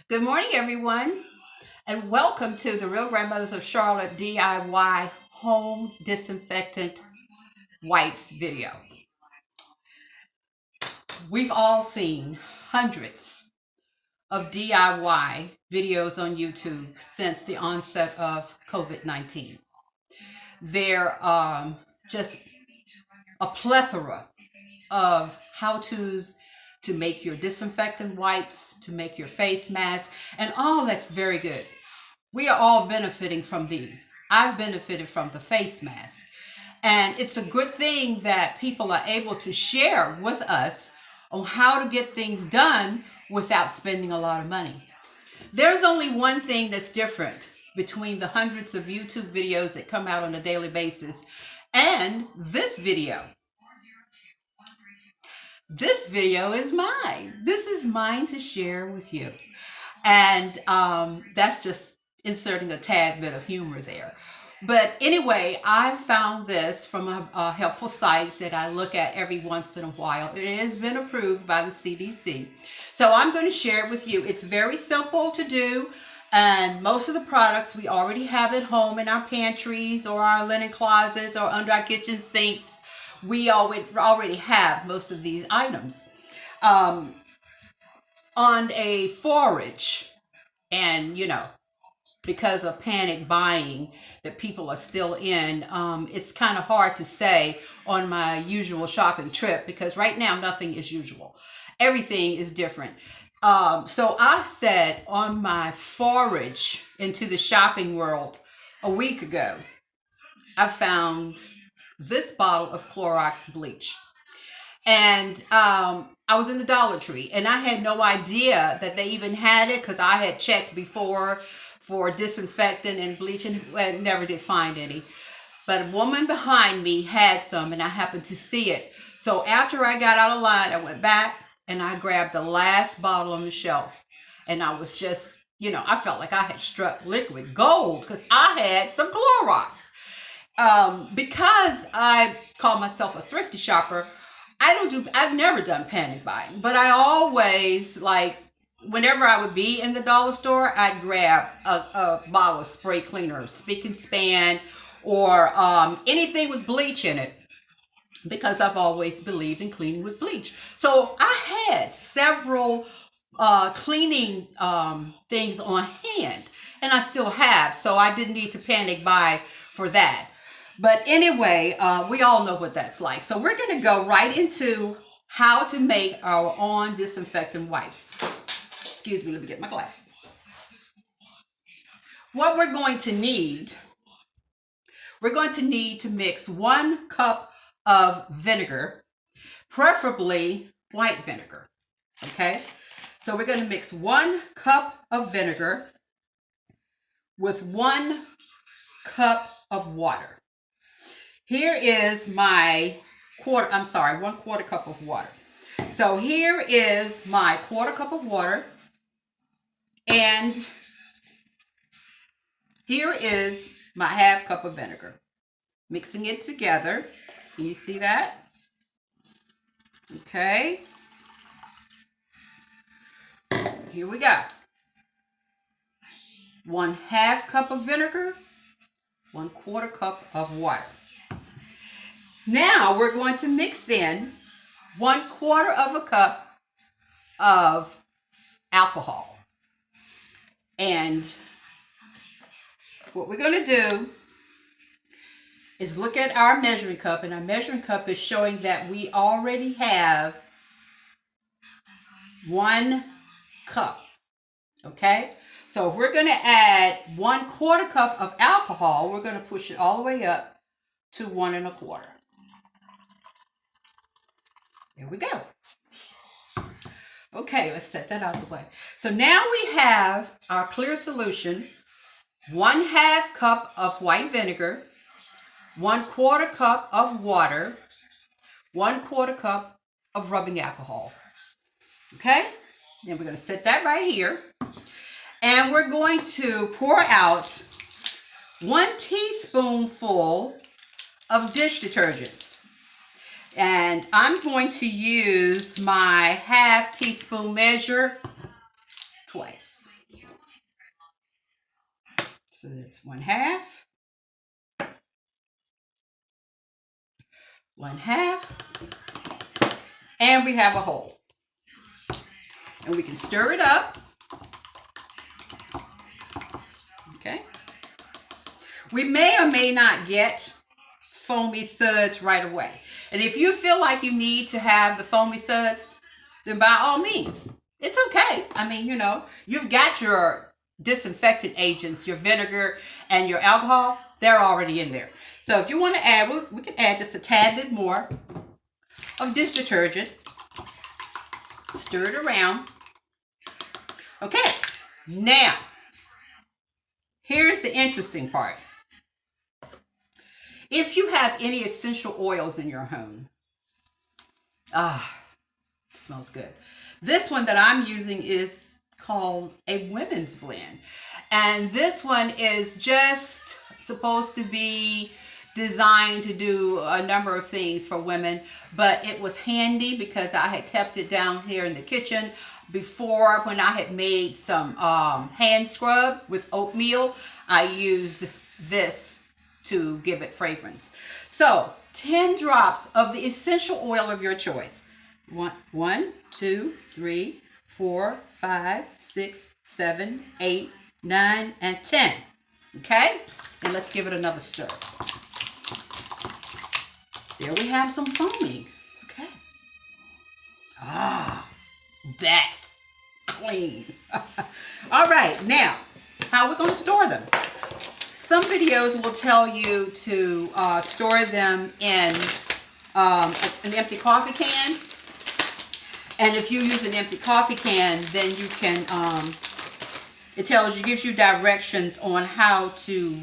Good morning, everyone, and welcome to the Real Grandmothers of Charlotte DIY Home Disinfectant Wipes video. We've all seen hundreds of DIY videos on YouTube since the onset of COVID-19. They're just a plethora of how-tos to make your disinfectant wipes, to make your face mask, and all that's very good. We are all benefiting from these. I've benefited from the face mask. And it's a good thing that people are able to share with us on how to get things done without spending a lot of money. There's only one thing that's different between the hundreds of YouTube videos that come out on a daily basis and this video. This video is mine. This is mine to share with you. And that's just inserting a tad bit of humor there. But anyway, I found this from a helpful site that I look at every once in a while. It has been approved by the CDC. So I'm going to share it with you. It's very simple to do. And most of the products we already have at home in our pantries or our linen closets or under our kitchen sinks. We already have most of these items. On a forage, and because of panic buying that people are still in, it's kind of hard to say on my usual shopping trip, because right now nothing is usual. Everything is different. So I said on my forage into the shopping world a week ago, I found this bottle of Clorox bleach. And I was in the Dollar Tree, and I had no idea that they even had it, because I had checked before for disinfectant and bleach and never did find any. But a woman behind me had some, and I happened to see it. So after I got out of line, I went back and I grabbed the last bottle on the shelf. And I was just, I felt like I had struck liquid gold, because I had some Clorox. Because I call myself a thrifty shopper, I've never done panic buying, but I always, whenever I would be in the dollar store, I'd grab a bottle of spray cleaner, Spick and Span, or anything with bleach in it, because I've always believed in cleaning with bleach. So I had several cleaning things on hand, and I still have, so I didn't need to panic buy for that. But anyway, we all know what that's like. So we're going to go right into how to make our own disinfectant wipes. Excuse me, let me get my glasses. What we're going to need to mix 1 cup of vinegar, preferably white vinegar. Okay? So we're going to mix 1 cup of vinegar with 1 cup of water. Here is my 1/4 cup of water. So here is my 1/4 cup of water, and here is my 1/2 cup of vinegar. Mixing it together. Can you see that? Okay. Here we go. 1/2 cup of vinegar, 1/4 cup of water. Now we're going to mix in 1/4 cup of alcohol. And what we're going to do is look at our measuring cup, and our measuring cup is showing that we already have 1 cup. Okay? So if we're going to add 1/4 cup of alcohol, we're going to push it all the way up to 1 1/4. There we go. Okay, let's set that out of the way. So now we have our clear solution: 1/2 cup of white vinegar, 1/4 cup of water, 1/4 cup of rubbing alcohol. Okay? Then we're going to set that right here. And we're going to pour out 1 teaspoonful of dish detergent. And I'm going to use my 1/2 teaspoon measure twice. So that's 1/2, 1/2, and we have a hole. And we can stir it up. Okay. We may or may not get foamy suds right away. And if you feel like you need to have the foamy suds, then by all means, it's okay. I mean, you've got your disinfectant agents, your vinegar and your alcohol, they're already in there. So if you want to add, we can add just a tad bit more of dish detergent. Stir it around. Okay, now, here's the interesting part. If you have any essential oils in your home, it smells good. This one that I'm using is called a women's blend. And this one is just supposed to be designed to do a number of things for women, but it was handy because I had kept it down here in the kitchen before when I had made some hand scrub with oatmeal. I used this to give it fragrance. So 10 drops of the essential oil of your choice. 1, 2, 3, 4, 5, 6, 7, 8, 9, and 10. Okay? And let's give it another stir. There we have some foaming. Okay. That's clean. All right, now, how are we going to store them? Some videos will tell you to store them in an empty coffee can. And if you use an empty coffee can, then you can, gives you directions on how to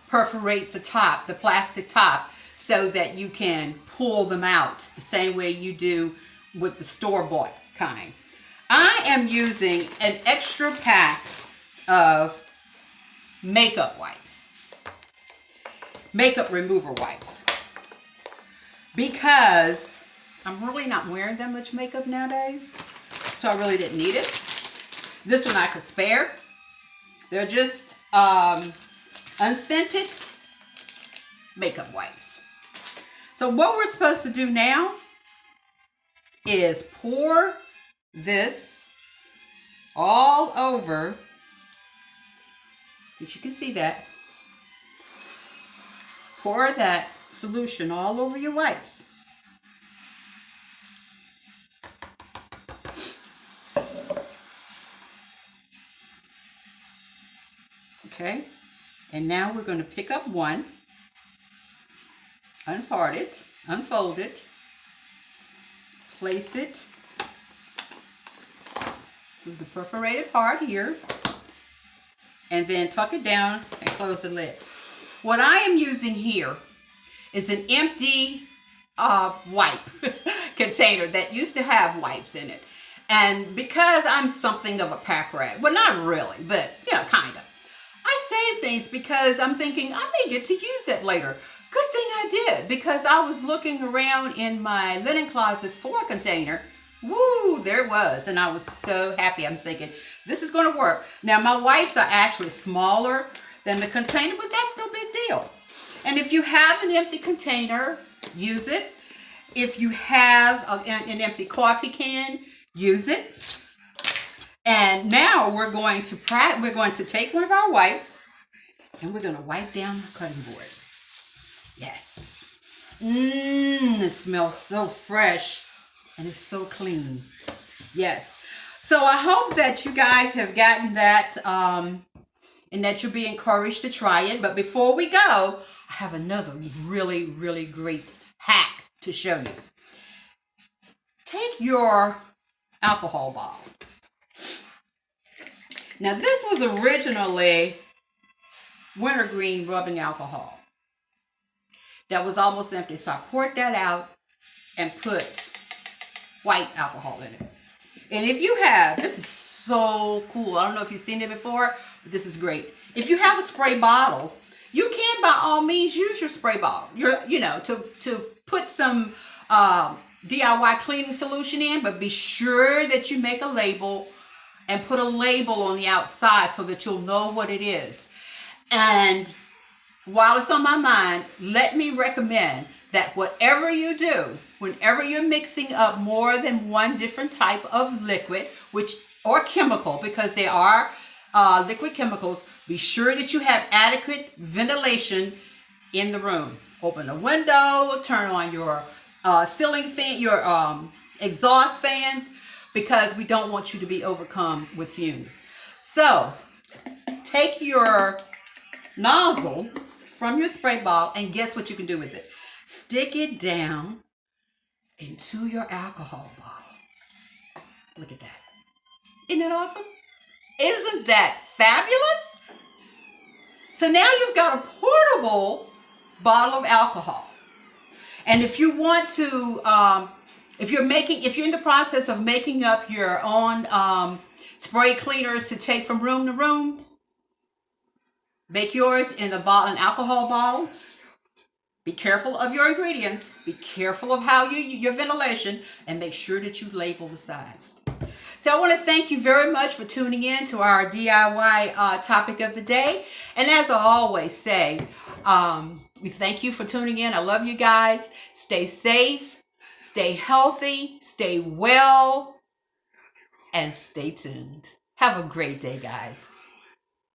perforate the top, the plastic top, so that you can pull them out the same way you do with the store-bought kind. I am using an extra pack of makeup wipes, makeup remover wipes, because I'm really not wearing that much makeup nowadays, so I really didn't need it. This one I could spare. They're just unscented makeup wipes. So what we're supposed to do now is pour this all over. If you can see that, pour that solution all over your wipes. Okay, and now we're going to pick up one, unpart it, unfold it, place it through the perforated part here, and then tuck it down and close the lid. What I am using here is an empty wipe container that used to have wipes in it. And because I'm something of a pack rat, well, not really, but, kind of. I save things because I'm thinking I may get to use it later. Good thing I did, because I was looking around in my linen closet for a container. Woo, there it was. And I was so happy. I'm thinking, this is going to work. Now, my wipes are actually smaller than the container, but that's no big deal. And if you have an empty container, use it. If you have an empty coffee can, use it. And now we're going to take one of our wipes and we're going to wipe down the cutting board. Yes. It smells so fresh and it's so clean. Yes. So I hope that you guys have gotten that and that you'll be encouraged to try it. But before we go, I have another really, really great hack to show you. Take your alcohol bottle. Now, this was originally wintergreen rubbing alcohol that was almost empty. So I poured that out and put white alcohol in it. And if you have, this is so cool. I don't know if you've seen it before, but this is great. If you have a spray bottle, you can by all means use your spray bottle. To put some DIY cleaning solution in, but be sure that you make a label and put a label on the outside so that you'll know what it is. And while it's on my mind, let me recommend that whatever you do, whenever you're mixing up more than one different type of liquid, which or chemical, because they are liquid chemicals, be sure that you have adequate ventilation in the room. Open a window, turn on your ceiling fan, your exhaust fans, because we don't want you to be overcome with fumes. So take your nozzle from your spray bottle, and guess what you can do with it? Stick it down into your alcohol bottle. Look at that. Isn't that awesome? Isn't that fabulous? So now you've got a portable bottle of alcohol. And if you want to, if you're in the process of making up your own spray cleaners to take from room to room, make yours in an alcohol bottle. Be careful of your ingredients. Be careful of how your ventilation, and make sure that you label the sides. So I want to thank you very much for tuning in to our DIY topic of the day. And as I always say, we thank you for tuning in. I love you guys. Stay safe, stay healthy, stay well, and stay tuned. Have a great day, guys.